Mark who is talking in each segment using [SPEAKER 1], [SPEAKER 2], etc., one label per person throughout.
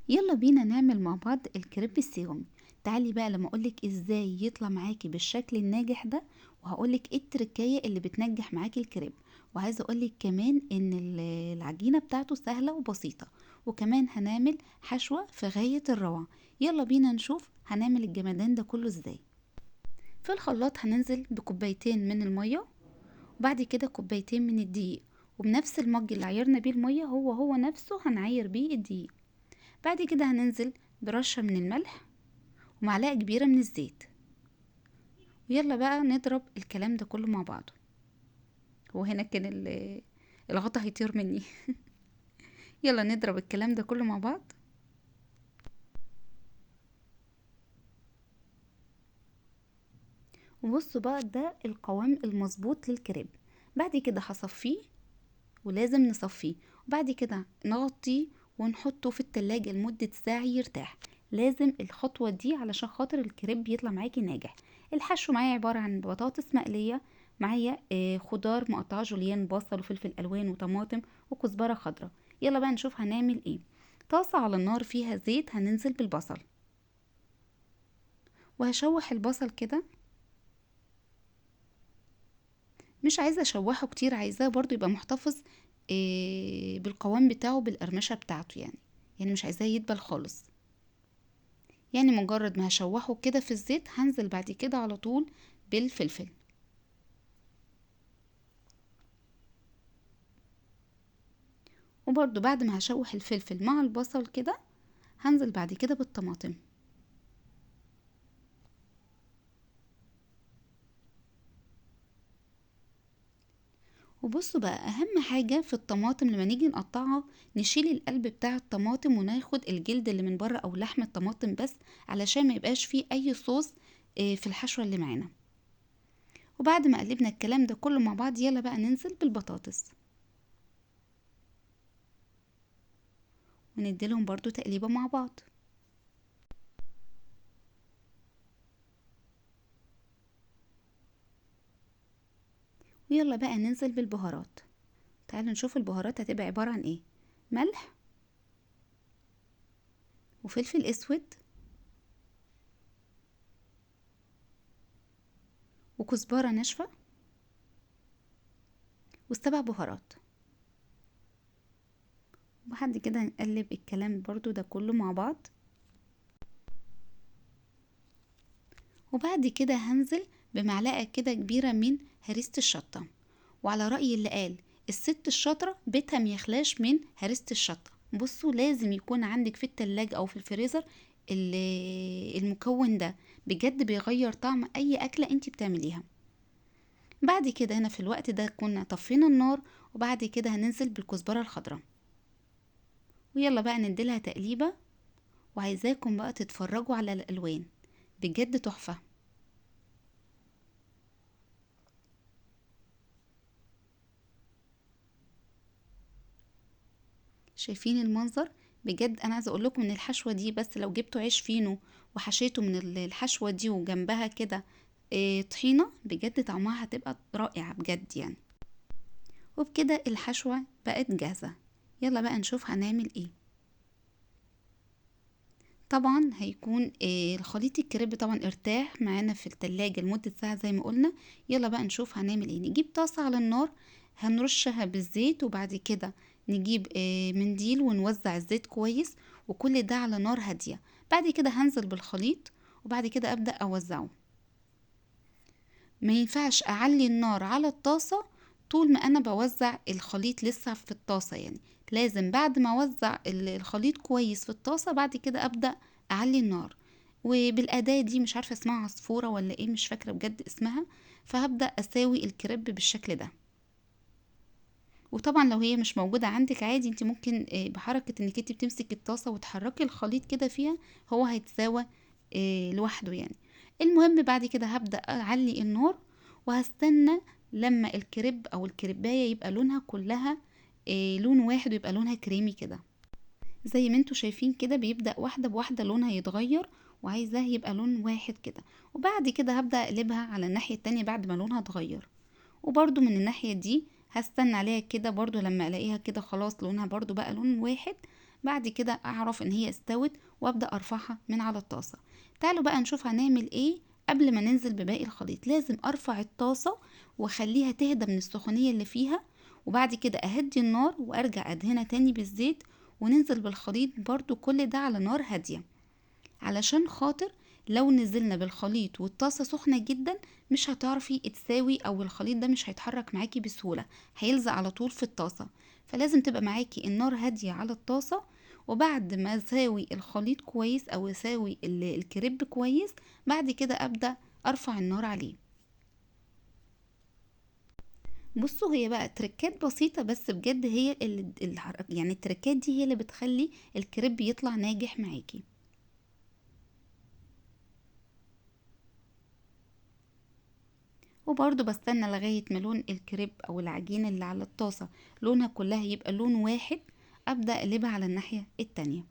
[SPEAKER 1] يلا بينا نعمل مع بعض الكريب السيومي. تعالي بقى لما اقولك ازاي يطلع معاكي بالشكل الناجح ده، وهقولك ايه التركية اللي بتنجح معاكي الكريب. وعايزة اقولك كمان ان العجينة بتاعته سهلة وبسيطة، وكمان هنعمل حشوة في غاية الروعة. يلا بينا نشوف هنعمل الجمدان ده كله ازاي. في الخلاط هننزل بكوبايتين من المية، وبعد كده كوبايتين من الدقيق، وبنفس المج اللي عيرنا بيه المية هو نفسه هنعير بيه الدقيق. بعد كده هننزل برشة من الملح ومعلقة كبيرة من الزيت، ويلا بقى نضرب الكلام ده كله مع بعضه. هو هنا كان الغطا هيطير مني. يلا نضرب الكلام ده كله مع بعض. وبصوا بقى ده القوام المظبوط للكريب. بعد كده هصفيه، ولازم نصفيه، وبعد كده نغطيه ونحطه في التلاجة لمدة ساعة يرتاح. لازم الخطوة دي علشان خاطر الكريب يطلع معاكي ناجح. الحشو معايا عبارة عن بطاطس مقلية، معايا خضار مقطعة جوليان، بصل وفلفل الوان وطماطم وكزبرة خضراء. يلا بقى نشوف هنعمل ايه. طاسة على النار فيها زيت، هننزل بالبصل وهشوح البصل كده. مش عايزة اشوحه كتير، عايزاه برضو يبقى محتفظ بالقوام بتاعه، بالقرمشة بتاعته يعني مش عايزاه يدبل خالص. يعني مجرد ما هشوحه كده في الزيت، هنزل بعد كده على طول بالفلفل. وبرضو بعد ما هشوح الفلفل مع البصل كده، هنزل بعد كده بالطماطم. وبصوا بقى، اهم حاجة في الطماطم لما نيجي نقطعها، نشيل القلب بتاع الطماطم وناخد الجلد اللي من بره او لحم الطماطم بس، علشان ما يبقاش فيه اي صوص في الحشوة اللي معانا. وبعد ما قلبنا الكلام ده كله مع بعض، يلا بقى ننزل بالبطاطس ونديلهم برضو تقليبة مع بعض. ويلا بقى ننزل بالبهارات. تعالوا نشوف البهارات هتبقى عبارة عن ايه. ملح وفلفل اسود وكزبرة ناشفة والسبع بهارات. وبعد كده هنقلب الكلام برضو ده كله مع بعض. وبعد كده هنزل بمعلقة كده كبيرة من هريسة الشطة. وعلى رأي اللي قال الست الشاطرة بيتها ميخلاش من هريسة الشطة. بصوا، لازم يكون عندك في التلاجة او في الفريزر المكون ده، بجد بيغير طعم اي اكلة انتي بتعمليها. بعد كده هنا في الوقت ده كنا طفينا النار، وبعد كده هننزل بالكزبرة الخضراء. ويلا بقى نديلها تقليبة. وعايزاكم بقى تتفرجوا على الالوان، بجد تحفة. شايفين المنظر؟ بجد انا عايزه اقول لكم ان الحشوه دي، بس لو جبتوا عيش فينو وحشيته من الحشوه دي وجنبها كده طحينه، بجد طعمها هتبقى رائعه بجد يعني. وبكده الحشوه بقت جاهزه. يلا بقى نشوف هنعمل ايه. طبعا هيكون الخليط الكريب طبعا ارتاح معانا في التلاجة لمدة ساعة زي ما قلنا. يلا بقى نشوف هنعمل ايه. نجيب طاسة على النار، هنرشها بالزيت، وبعد كده نجيب منديل ونوزع الزيت كويس، وكل ده على نار هادية. بعد كده هنزل بالخليط، وبعد كده أبدأ أوزعه. ما ينفعش أعلي النار على الطاسة طول ما أنا بوزع الخليط لسه في الطاسة يعني. لازم بعد ما أوزع الخليط كويس في الطاسة، بعد كده أبدأ أعلي النار. وبالأداة دي، مش عارفة اسمها عصفورة ولا ايه، مش فاكرة بجد اسمها. فهبدأ أساوي الكريب بالشكل ده. وطبعا لو هي مش موجودة عندك عادي، انت ممكن بحركة انك انت بتمسك الطاسة وتحركي الخليط كده فيها، هو هيتساوى لوحده يعني. المهم بعد كده هبدأ أعلي النار، وهستنى لما الكريب أو الكريباية يبقى لونها كلها لون واحد، ويبقى لونها كريمي كده. زي ما انتوا شايفين كده، بيبدأ واحدة بواحدة لونها يتغير، وعايزاه يبقى لون واحد كده. وبعد كده هبدأ أقلبها على الناحية التانية بعد ما لونها اتغير. وبرضو من الناحية دي هستنى عليها كده برضو، لما الاقيها كده خلاص لونها برضو بقى لون واحد، بعد كده اعرف ان هي استوت وابدأ ارفعها من على الطاسة. تعالوا بقى نشوف هنعمل ايه. قبل ما ننزل بباقي الخليط لازم ارفع الطاسة واخليها تهدى من السخونية اللي فيها، وبعد كده اهدي النار وارجع ادهنها تاني بالزيت، وننزل بالخليط برضو كل ده على نار هادية، علشان خاطر لو نزلنا بالخليط والطاسة سخنة جدا مش هتعرفي تساوي، او الخليط ده مش هيتحرك معاكي بسهولة، هيلزق على طول في الطاسة. فلازم تبقى معاكي النار هادية على الطاسة. وبعد ما اساوي الخليط كويس او اساوي الكريب كويس، بعد كده ابدأ ارفع النار عليه. بصوا هي بقى تركات بسيطة بس بجد هي يعني التركات دي هي اللي بتخلي الكريب يطلع ناجح معاكي. وبرضو بستنى لغاية ما لون الكريب او العجينة اللي على الطاسة لونها كلها يبقى لون واحد، ابدأ اقلبها على الناحية التانية.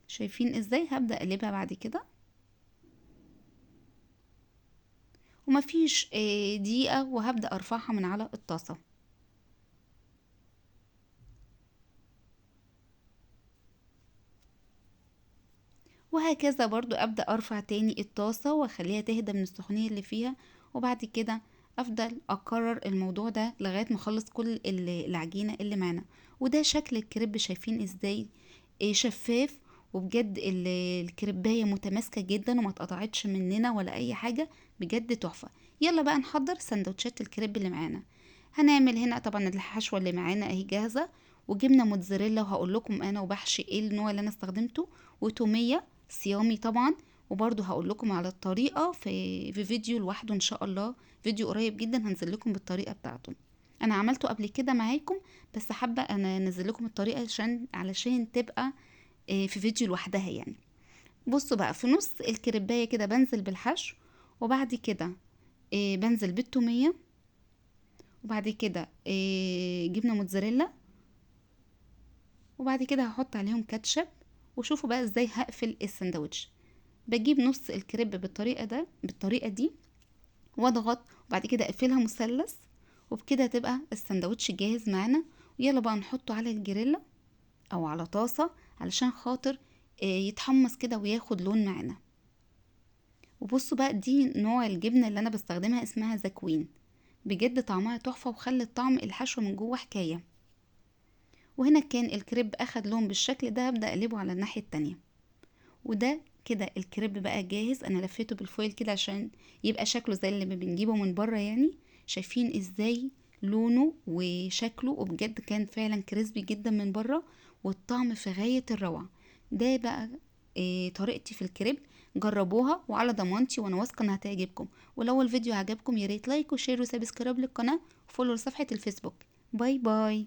[SPEAKER 1] شايفين ازاي؟ هبدأ اقلبها بعد كده، ومفيش دقيقة وهبدأ ارفعها من على الطاسة. وهكذا برضو ابدأ ارفع تاني الطاسة واخليها تهدى من السخونية اللي فيها، وبعد كده افضل اكرر الموضوع ده لغاية ما اخلص كل العجينة اللي معانا. وده شكل الكريب، شايفين ازاي؟ شفاف، وبجد الكريباية متماسكة جدا وما اتقطعتش مننا ولا اي حاجة، بجد تحفة. يلا بقى نحضر سندوتشات الكريب اللي معانا. هنعمل هنا طبعا الحشوة اللي معانا اهي جاهزة، وجبنة موتزاريلا، وهقول لكم انا وبحشي ايه النوع اللي انا استخدمته، وتومية صيامي طبعا. وبرضو هقول لكم على الطريقة في فيديو لوحده ان شاء الله، فيديو قريب جدا هنزل لكم بالطريقة بتاعته. انا عملته قبل كده معاكم، بس حابة انا انزل لكم الطريقة علشان تبقى في فيديو لوحدها يعني. بصوا بقى في نص الكريباية كده بنزل بالحشو، وبعد كده بنزل بالتومية، وبعد كده جبنة موتزاريلا، وبعد كده هحط عليهم كاتشب. وشوفوا بقى ازاي هقفل السندوتش. بجيب نص الكريب بالطريقة دي واضغط، وبعد كده اقفلها مثلث، وبكده تبقى السندوتش جاهز معانا. ويلا بقى نحطه على الجريلا او على طاسة علشان خاطر يتحمص كده وياخد لون معانا. وبصوا بقى دي نوع الجبنة اللي انا بستخدمها اسمها زكوين، بجد طعمها تحفة وخلت طعم الحشو من جوه حكاية. وهنا كان الكريب اخد لون بالشكل ده، هبدأ اقلبه على الناحية التانية. وده كده الكريب بقى جاهز. انا لفيته بالفويل كده عشان يبقى شكله زي اللي بنجيبه من بره يعني. شايفين ازاي لونه وشكله؟ وبجد كان فعلا كريسبي جدا من بره، والطعم في غاية الروعة. ده بقى طريقتي في الكريب، جربوها وعلى ضمانتي، وانا واثقه انها هتعجبكم. ولو الفيديو عجبكم ياريت لايك وشير وسبسكرايب للقناه وفولو لصفحه الفيسبوك. باي باي.